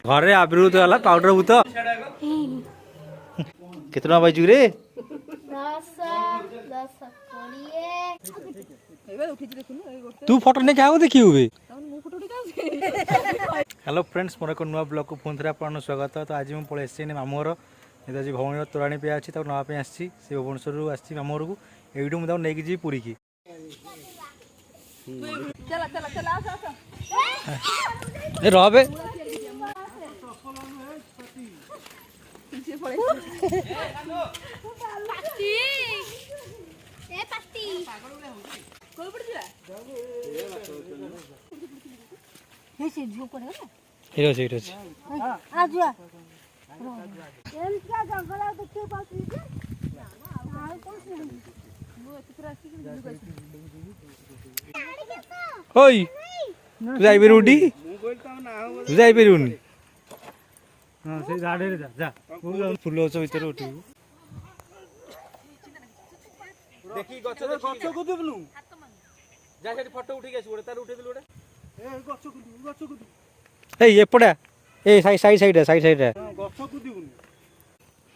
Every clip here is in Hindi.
घरे आविर्भूत होला पाउडर भूत केतना बाजू रे तू फोटो नहीं क्या देखी हुए। हेलो फ्रेंड्स मोर एक नुआ ब्लॉग को पुणी थे आप स्वागत। तो आज मुझे पलि आसी मामू घर आज भौणी तोराणी पे अच्छी नापी आसी से भुवनेश्वर आसी मामू घर को यू मुझे नहीं जी पुरी की रे ओई तू जाई बेरुडी तू जाई बेरुनी हां से झाड़े रे जा फुल ओछ भीतर उठी देखी गछ गछ को देबलु जा सेठी फोटो उठी गेस ओडे तार उठे दिलु ओडे ए गछ को ए एपडा ए साइड गछ को दिबुनी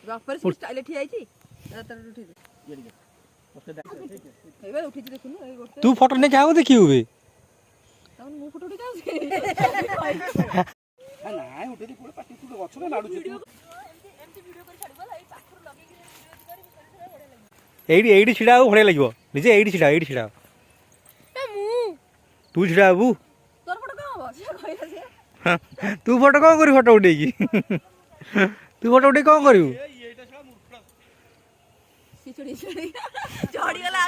रपर स्टाइल ठिया आइची तार उठी दे ये उठी देखुनु ए गोटे तू फोटो ने क्या देखी हुए मु फोटो उठी जाऊ ना उठे पूरा पाटी तू गछ में लाडू एमती वीडियो कर छाड़बो ए पाखर लगे एडी एडी छिडा भड़े लागो निजे एडी छिडा ए मु तू छिडा बाबू तोर फोटो का हो से कहला से तू फोटो का करी फोटो उठे की तू फोटो उठे का करियो एटा छा मूर्ख सिचड़ी चढ़ी गला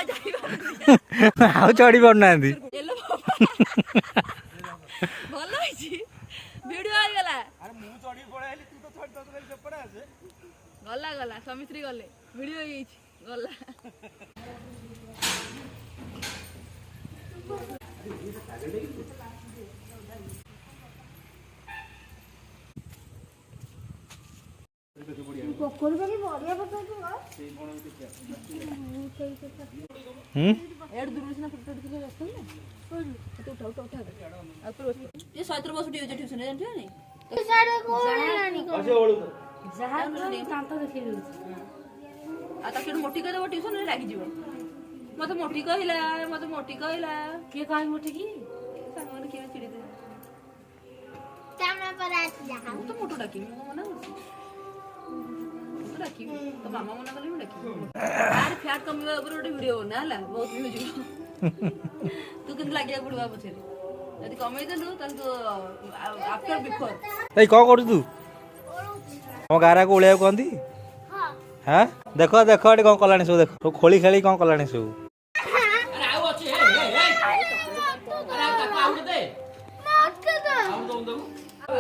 आ चढ़ी पर नांदी भलो होइची वीडियो आ गला अरे मु चढ़ी पड़ाइली तू तो चढ़ तो से पड़ा আছে गला समित्री गले वीडियो होइची गला कोकोर बाकी बढ़िया पता सेई कोन एड दूर से ना फोटो दिखे रखो ना तो उठा अब पर ये 17 वर्ष उठी ट्यूशन जानथि नहीं सारे कोन लानी को असे ओळु जहा कांत देखि आ ता केन मोटी कर ट्यूशन रे लागी जीवो मते मोटी कहला के काई मोटी की सामान के चिड़ी दे कैमरा पर आ जा तो मोटो डाकी मना डाकी तो मामा मना करले मैं डाकी यार फैट कमीवा ऊपर ଗୋଟେ वीडियो बना हला बहुत व्यूज तू किन लागिया पड़वा पछे यदि कमै देलु तन तो आफ्टर बिफोर ए को करू तू हम गारा को ओळिया कोंदी हां हां देखो एडी कोन कलाणी सब देखो खोली खेली कोन कलाणी सब अरे आउ अछि अरे ता आउ दे मत के दे आउ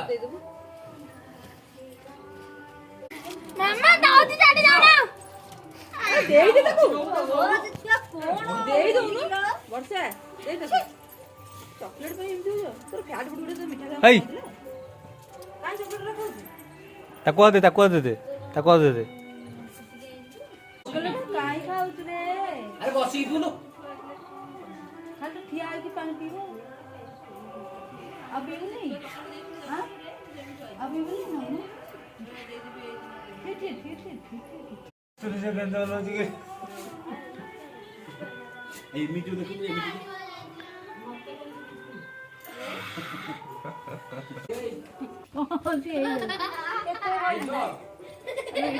दे दे मामा दाऊदी जाने जाना अरे दे दे तू कौन दे दोनु वर्षा दे दे चॉकलेट पे एमती हो तोर फैट बुडुडे तो मीठा हे काई चॉकलेट रखो ताको दे चॉकलेट काई खाउत रे अरे बसी दुनु खाली तो ठिया की पानी पीबो अभी नहीं हां अभी नहीं सुन से गंदा लॉजिक ए मीटू देखो ए कौन सी है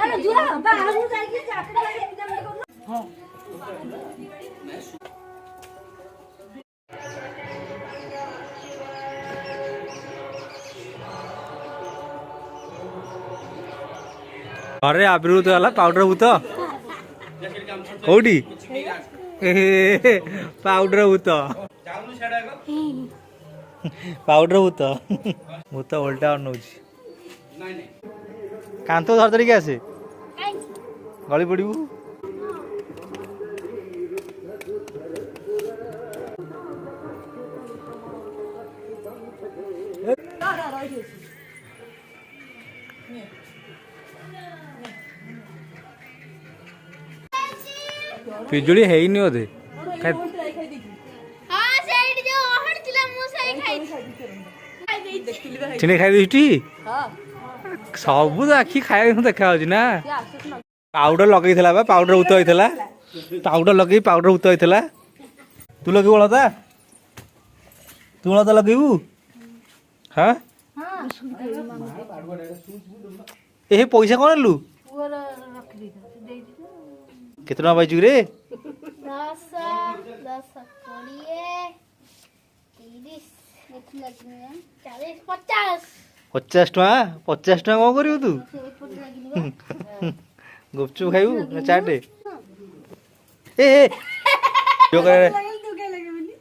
अरे जुआ बाहर जाके चाकरी लगे एकदम देखो हां अरे आविर्भूत होला पाउडर भूत कोडी पाउडर भूत पाउडर भूत भूत उल्टा नौची कांतो धर धरिक आसे गली पड़ू पिजुली है ही नहीं होते ଖାଇ ଦେଇଛି ହଁ ସେଇଠି ଯୋଉ ଅହଡ ଥିଲା ମୁଁ ସେଇ ଖାଇଛି ଦେଖିଲି ବା ଚିନି ଖାଇ ଦେଇଛୁଟି ହଁ ସବୁ ତ ଆଖି ଖାଇବା ଦେଖା ଯାଉଛି ନା ସେ ଆସୁଛି ନା ପାଉଡର ଲଗେଇଥିଲା ବା ପାଉଡର ଉତ ହେଇଥିଲା ପାଉଡର ଲଗେଇ ପାଉଡର ଉତ ହେଇଥିଲା ତୁ ଲଗେଇବୁ ଅଳତା ତୁ ଅଳତା ଲଗେଇବୁ ହଁ ଏ ପଇସା କଣ ନେଲୁ ପୁଅର ରଖିଦେଇଥା ସେ ଦେଇଛି ତ କେତେ ଟଙ୍କା ପାଇଛୁ ରେ 10 10 20 30 40 50 50 ଟଙ୍କା କଣ କରିବୁ ତୁ ଗୁପଚୁପ ଖାଇବୁ ନା ଚାଟେ ଏ ଯୋଉ କରେ ତୁ କାଇଁ ଲଗେଇବୁନି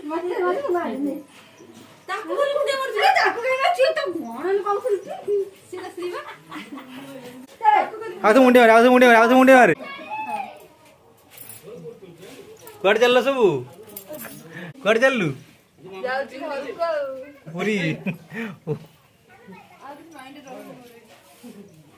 ମତେ ମାରିନି ତାକୁ କରି ମୁଣ୍ଡେ ମରଛି ତାକୁ କାଇଁ ମାରଛି ତ ଘଣନ କହୁଥିଲି ସିଧା ଶ୍ରୀବା ଆଉ ତ ମୁଣ୍ଡେ ମାରେ କୁଆଡେ ଚାଲିଲ ସବୁ କୁଆଡେ ଚାଲିଲୁ ଯାଉଛି ଘରକୁ ଆଉ ପୁରୀ ମାଇଣ୍ଡ ରହୁନି